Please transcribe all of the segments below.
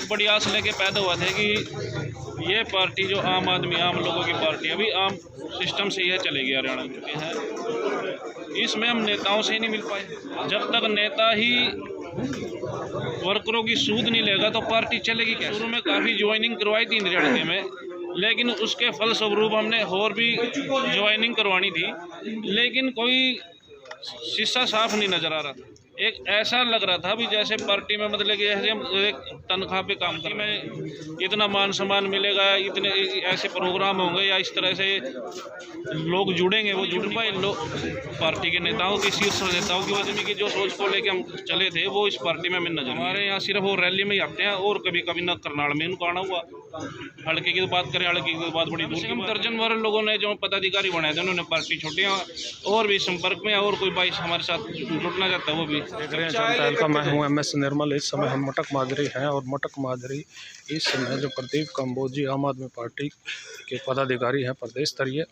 एक बड़ी आस लेके पैदा हुआ था कि ये पार्टी जो आम आदमी आम लोगों की पार्टी अभी आम सिस्टम से यह चलेगी हरियाणा में चुके हैं। इसमें हम नेताओं से ही नहीं मिल पाए। जब तक नेता ही वर्करों की सूद नहीं लेगा तो पार्टी चलेगी कैसे। शुरू में काफ़ी ज्वाइनिंग करवाई थी हरियाणा में, लेकिन उसके फलस्वरूप हमने और भी ज्वाइनिंग करवानी थी, लेकिन कोई शीशा साफ नहीं नज़र आ रहा था। एक ऐसा लग रहा था भी जैसे पार्टी में मतलब कि हम एक तनख्वाह पे काम कर में इतना मान सम्मान मिलेगा, इतने ऐसे प्रोग्राम होंगे या इस तरह से लोग जुड़ेंगे, वो जुड़ पाए। लोग पार्टी के नेताओं की शीर्ष नेताओं की वजह की जो सोच को लेके हम चले थे वो इस पार्टी में नजर। हमारे यहाँ सिर्फ वो रैली में ही आते हैं और कभी कभी न करनाल में उनको आना हुआ। हल्के की तो बात करें, हल्के की तो बात बड़ी दूर की। दर्जन भर लोगों ने जो पदाधिकारी बनाए थे उन्होंने पार्टी छोटी और भी संपर्क में, और कोई बाईस हमारे साथ जुड़ना चाहता है वो भी देख रहे हैं। जनता हल्का मैं हूँ MS निर्मल। इस समय हम मटक माजरी हैं और मटक माजरी इस समय जो प्रदीप कंबोजी आम आदमी पार्टी के पदाधिकारी हैं प्रदेश स्तरीय,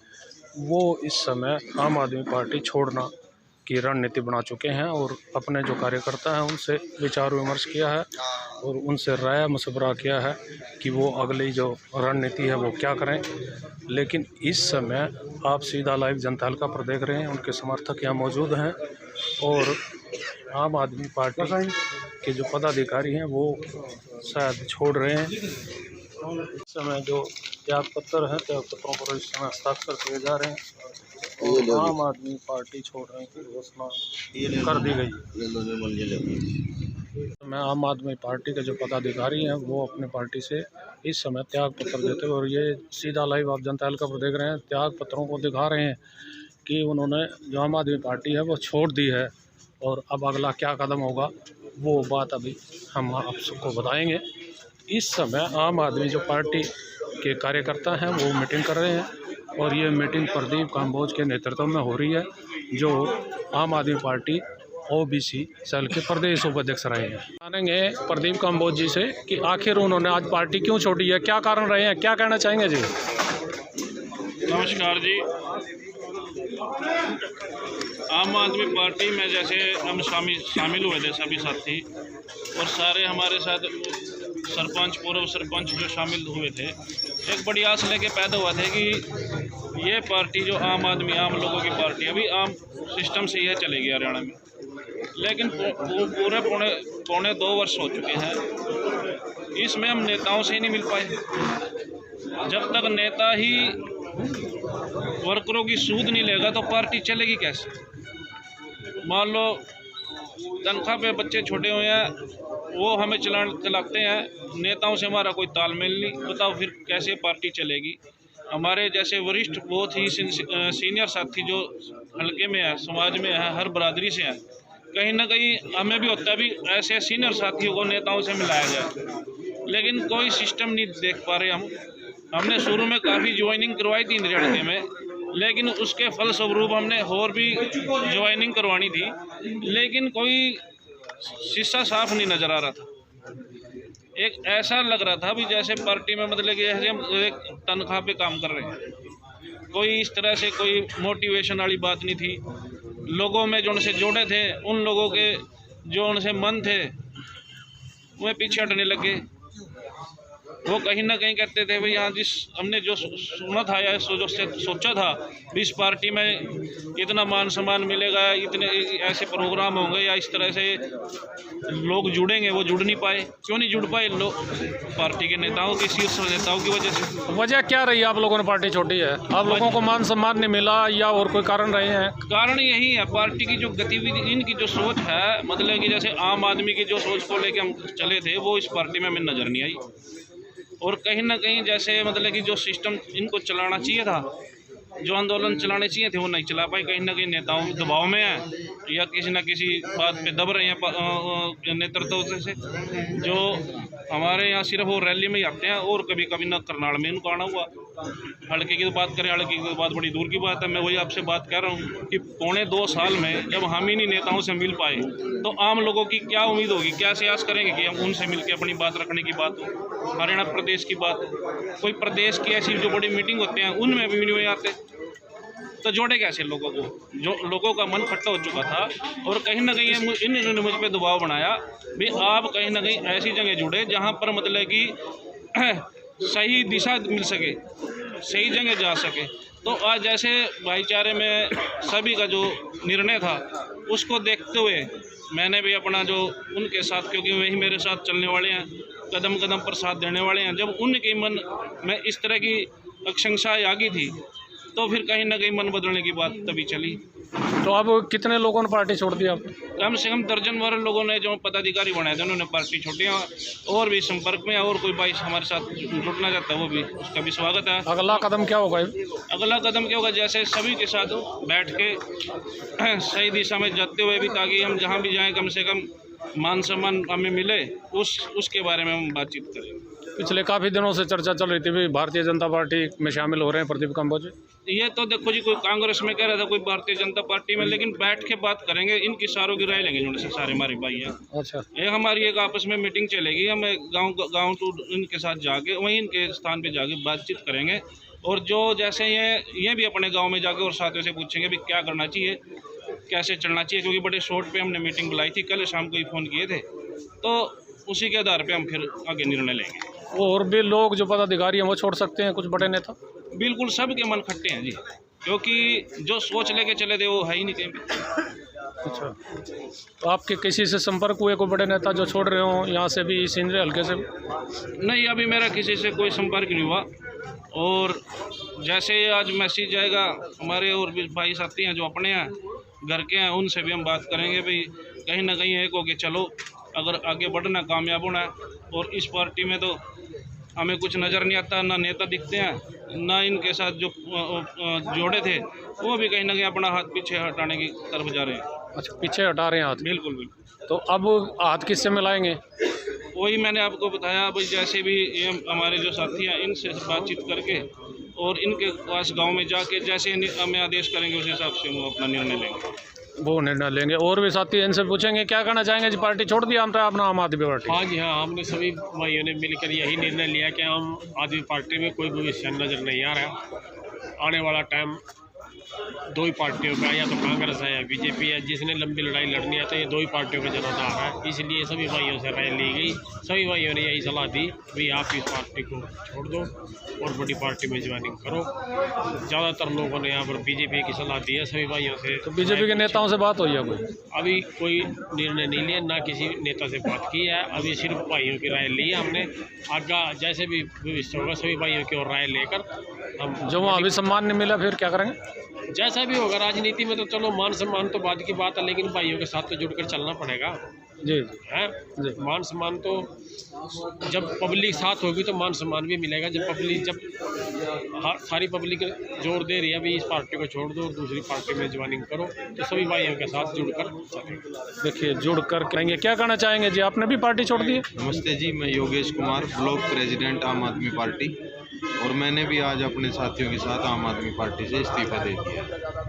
वो इस समय आम आदमी पार्टी छोड़ना की रणनीति बना चुके हैं और अपने जो कार्यकर्ता हैं उनसे विचार विमर्श किया है और उनसे राय मशवरा किया है कि वो अगली जो रणनीति है वो क्या करें। लेकिन इस समय आप सीधा लाइव जनता हल्का पर देख रहे हैं, उनके समर्थक यहाँ मौजूद हैं और आम आदमी पार्टी के जो पदाधिकारी हैं वो शायद छोड़ रहे हैं। इस समय जो त्याग पत्र है, त्याग पत्रों पर इस समय हस्ताक्षर किए जा रहे हैं और आम आदमी पार्टी छोड़ रहे की घोषणा कर दी गई। मैं आम आदमी पार्टी के जो पदाधिकारी हैं वो अपने पार्टी से इस समय त्याग पत्र देते हुए, और ये सीधा लाइव आप जनता हल्का पर देख रहे हैं, त्याग पत्रों को दिखा रहे हैं कि उन्होंने जो आम आदमी पार्टी है वो छोड़ दी है और अब अगला क्या कदम होगा वो बात अभी हम आप सबको बताएंगे। इस समय आम आदमी जो पार्टी के कार्यकर्ता हैं वो मीटिंग कर रहे हैं और ये मीटिंग प्रदीप कंबोज के नेतृत्व में हो रही है, जो आम आदमी पार्टी OBC सेल के प्रदेश उपाध्यक्ष रहे हैं। जानेंगे प्रदीप कंबोज जी से कि आखिर उन्होंने आज पार्टी क्यों छोड़ी है, क्या कारण रहे हैं, क्या कहना चाहेंगे जी। नमस्कार जी। आम आदमी पार्टी में जैसे हम शामिल हुए थे सभी साथी और सारे हमारे साथ सरपंच पूर्व सरपंच जो शामिल हुए थे, एक बड़ी आस लेके पैदा हुआ था कि ये पार्टी जो आम आदमी आम लोगों की पार्टी अभी आम सिस्टम से यह चलेगी हरियाणा में। लेकिन पूरे पौने 2 वर्ष हो चुके हैं, इसमें हम नेताओं से ही नहीं मिल पाए। जब तक नेता ही वर्करों की सूद नहीं लेगा तो पार्टी चलेगी कैसे। मान लो तनख्वाह पे बच्चे छोटे हुए हैं, वो हमें चलाते हैं, नेताओं से हमारा कोई तालमेल नहीं, बताओ फिर कैसे पार्टी चलेगी। हमारे जैसे वरिष्ठ बहुत ही सीनियर साथी जो हल्के में है, समाज में है, हर बरादरी से हैं, कहीं ना कहीं हमें भी होता है भी ऐसे सीनियर साथियों को नेताओं से मिलाया जाए, लेकिन कोई सिस्टम नहीं देख पा रहे हम। हमने शुरू में काफ़ी ज्वाइनिंग करवाई थी हरियाणा में, लेकिन उसके फलस्वरूप हमने और भी ज्वाइनिंग करवानी थी, लेकिन कोई शीशा साफ नहीं नज़र आ रहा था। एक ऐसा लग रहा था भी जैसे पार्टी में मतलब कि हम एक तनख्वाह पे काम कर रहे हैं। कोई इस तरह से कोई मोटिवेशन वाली बात नहीं थी। लोगों में जो उनसे जोड़े थे, उन लोगों के जो उनसे मन थे वह पीछे हटने लगे। वो कहीं ना कहीं कहते थे भाई यहाँ जिस हमने जो सुना था या जो सोचा था भी इस पार्टी में इतना मान सम्मान मिलेगा, इतने ऐसे प्रोग्राम होंगे या इस तरह से लोग जुड़ेंगे, वो जुड़ नहीं पाए। क्यों नहीं जुड़ पाए लोग? पार्टी के नेताओं की शीर्ष नेताओं की वजह से। वजह क्या रही है आप लोगों ने पार्टी छोड़ी है? आप लोगों को मान सम्मान नहीं मिला या और कोई कारण रहे हैं? कारण यही है, पार्टी की जो गतिविधि, इनकी जो सोच है, मतलब कि जैसे आम आदमी की जो सोच को लेके हम चले थे वो इस पार्टी में हमें नज़र नहीं आई। और कहीं ना कहीं जैसे मतलब कि जो सिस्टम इनको चलाना चाहिए था, जो आंदोलन चलाने चाहिए थे, वो नहीं चला पाए। कहीं ना कहीं नेताओं दबाव में है या किसी न किसी बात पे दब रहे हैं नेतृत्व से। जो हमारे यहाँ सिर्फ वो रैली में ही आते हैं और कभी कभी न करनाल में उनको आना हुआ। हल्के की तो बात करें, हल्के की तो बात बड़ी दूर की बात है। मैं वही आपसे बात कर रहा हूँ कि पौने 2 साल में जब हम ही नहीं नेताओं से मिल पाए तो आम लोगों की क्या उम्मीद होगी, क्या प्रयास करेंगे कि हम उनसे मिलकर अपनी बात रखने की बात हो, हरियाणा प्रदेश की बात, कोई प्रदेश की ऐसी जो बड़ी मीटिंग होते हैं उनमें भी नहीं आते। तो जोड़े कैसे लोगों को, जो लोगों का मन खट्टा हो चुका था। और कहीं ना कहीं इन्होंने मुझ पर दबाव बनाया भी आप कहीं ना कहीं ऐसी जगह जुड़े जहाँ पर मतलब कि सही दिशा मिल सके, सही जगह जा सके। तो आज जैसे भाईचारे में सभी का जो निर्णय था उसको देखते हुए मैंने भी अपना जो उनके साथ, क्योंकि वही मेरे साथ चलने वाले हैं, कदम कदम पर साथ देने वाले हैं, जब उनके मन में इस तरह की आशंकाएं आ गई थी तो फिर कहीं ना कहीं मन बदलने की बात तभी चली। तो अब कितने लोगों ने पार्टी छोड़ दी आपने? कम से कम दर्जन भर लोगों ने जो पदाधिकारी बनाए थे उन्होंने पार्टी छोड़ी। और भी संपर्क में और कोई भाई हमारे साथ जुटना चाहता है वो भी, उसका भी स्वागत है। अगला कदम क्या होगा? अगला कदम क्या होगा, जैसे सभी के साथ बैठ के सही दिशा में जाते हुए भी, ताकि हम जहाँ भी जाएँ कम से कम मान सम्मान हमें मिले, उसके बारे में हम बातचीत करें। पिछले काफ़ी दिनों से चर्चा चल रही थी भी भारतीय जनता पार्टी में शामिल हो रहे हैं प्रदीप कंबोज। ये तो देखो जी, कोई कांग्रेस में कह रहा था, कोई भारतीय जनता पार्टी में, लेकिन बैठ के बात करेंगे, इनकी सारों की राय लेंगे जिनसे सारे हमारे भाई हैं। अच्छा, ये हमारी एक आपस में मीटिंग चलेगी, हम गांव टू इनके साथ जाके वहीं इनके स्थान पे जाके बातचीत करेंगे। और जो जैसे ये भी अपने गाँव में जाके और साथियों से पूछेंगे भी क्या करना चाहिए, कैसे चलना चाहिए, क्योंकि बड़े शॉर्ट पे हमने मीटिंग बुलाई थी, कल शाम को ही फ़ोन किए थे, तो उसी के आधार पे हम फिर आगे निर्णय लेंगे। और भी लोग जो पदाधिकारी हैं वो छोड़ सकते हैं, कुछ बड़े नेता? बिल्कुल, सबके मन खट्टे हैं जी, क्योंकि जो सोच लेके चले थे वो है ही नहीं कहीं पे। अच्छा, तो आपके किसी से संपर्क हुए कोई बड़े नेता जो छोड़ रहे हों यहाँ से भी, सिंदरी हल्के से? नहीं, अभी मेरा किसी से कोई संपर्क नहीं हुआ। और जैसे आज मैसेज जाएगा, हमारे और भी भाई साथी हैं जो अपने हैं, घर के हैं, उनसे भी हम बात करेंगे भाई कहीं ना कहीं एक होके चलो, अगर आगे बढ़ना, कामयाब होना है। और इस पार्टी में तो हमें कुछ नज़र नहीं आता, ना नेता दिखते हैं, ना इनके साथ जो जोड़े थे वो भी कहीं ना कहीं अपना हाथ पीछे हटाने की तरफ जा रहे हैं। अच्छा, पीछे हटा रहे हैं हाथ? बिल्कुल बिल्कुल। तो अब हाथ किससे मिलाएंगे? वही मैंने आपको बताया भाई, जैसे भी ये हमारे जो साथी हैं इनसे बातचीत करके और इनके पास गांव में जाके जैसे हमें आदेश करेंगे उस हिसाब से हम अपना निर्णय लेंगे, वो निर्णय लेंगे। और भी साथी इनसे पूछेंगे क्या करना चाहेंगे जी? पार्टी छोड़ दिया हमने अपना आम आदमी पार्टी? हाँ जी, हाँ, हमने सभी भाइयों ने मिलकर यही निर्णय लिया कि आम आदमी पार्टी में कोई भविष्य नज़र नहीं आ रहा। आने वाला टाइम दो ही पार्टियों का, या तो कांग्रेस है या बीजेपी है। जिसने लंबी लड़ाई लड़नी है तो ये दो ही पार्टियों का जनाधार है। इसलिए सभी भाइयों से राय ली गई, सभी भाइयों ने यही सलाह दी भाई आप इस पार्टी को छोड़ दो और बड़ी पार्टी में ज्वाइनिंग करो। ज़्यादातर लोगों ने यहाँ पर बीजेपी की सलाह दी है सभी भाइयों से। तो बीजेपी के नेताओं से बात हुई है कोई? अभी कोई निर्णय नहीं लिया, ना किसी नेता से बात की है, अभी सिर्फ भाइयों की राय ली है हमने। आगे जैसे भी भविष्य होगा सभी भाइयों की और राय लेकर हम, जो वहाँ अभी सम्मान नहीं मिला फिर क्या करेंगे? जैसा भी होगा। राजनीति में तो चलो मान सम्मान तो बाद की बात है, लेकिन भाइयों के साथ तो जुड़कर चलना पड़ेगा जी है जी। मान सम्मान तो जब पब्लिक साथ होगी तो मान सम्मान भी मिलेगा। जब सारी पब्लिक जोर दे रही है अभी इस पार्टी को छोड़ दो और दूसरी पार्टी में ज्वाइनिंग करो, तो सभी भाइयों के साथ जुड़कर चलेंगे। देखिए, जुड़कर करेंगे। क्या कहना चाहेंगे जी? आपने भी पार्टी छोड़ दी है? नमस्ते जी, मैं योगेश कुमार, ब्लॉक प्रेसिडेंट आम आदमी पार्टी, और मैंने भी आज अपने साथियों के साथ आम आदमी पार्टी से इस्तीफा दे दिया।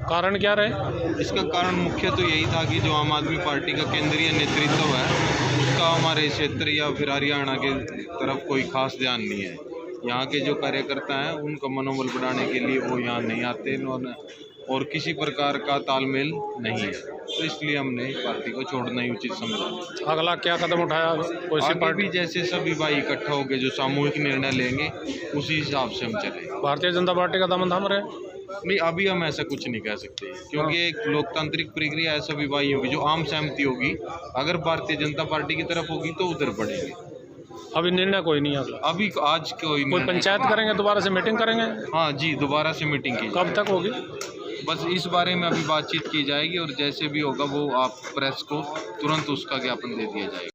कारण क्या रहे? इसका कारण मुख्य तो यही था कि जो आम आदमी पार्टी का केंद्रीय नेतृत्व है उसका हमारे क्षेत्र या फिर हरियाणा के तरफ कोई खास ध्यान नहीं है। यहाँ के जो कार्यकर्ता हैं उनका मनोबल बढ़ाने के लिए वो यहाँ नहीं आते और किसी प्रकार का तालमेल नहीं है, तो इसलिए हमने पार्टी को छोड़ना ही उचित समझा। अगला क्या कदम उठाया? कोई सी पार्टी भी जैसे सभी भाई इकट्ठा होकर जो सामूहिक निर्णय लेंगे उसी हिसाब से हम चले। भारतीय जनता पार्टी का दामन थाम रहे? नहीं, अभी हम ऐसा कुछ नहीं कह सकते, क्योंकि एक लोकतांत्रिक प्रक्रिया है। सभी भाइयों की जो आम सहमति होगी, अगर भारतीय जनता पार्टी की तरफ होगी तो उधर बढ़ेंगे। अभी निर्णय कोई नहीं है अभी आज कोई पंचायत करेंगे, दोबारा से मीटिंग करेंगे? हाँ जी, दोबारा से मीटिंग की। कब तक होगी? बस इस बारे में अभी बातचीत की जाएगी और जैसे भी होगा वो आप प्रेस को तुरंत उसका ज्ञापन दे दिया जाएगा।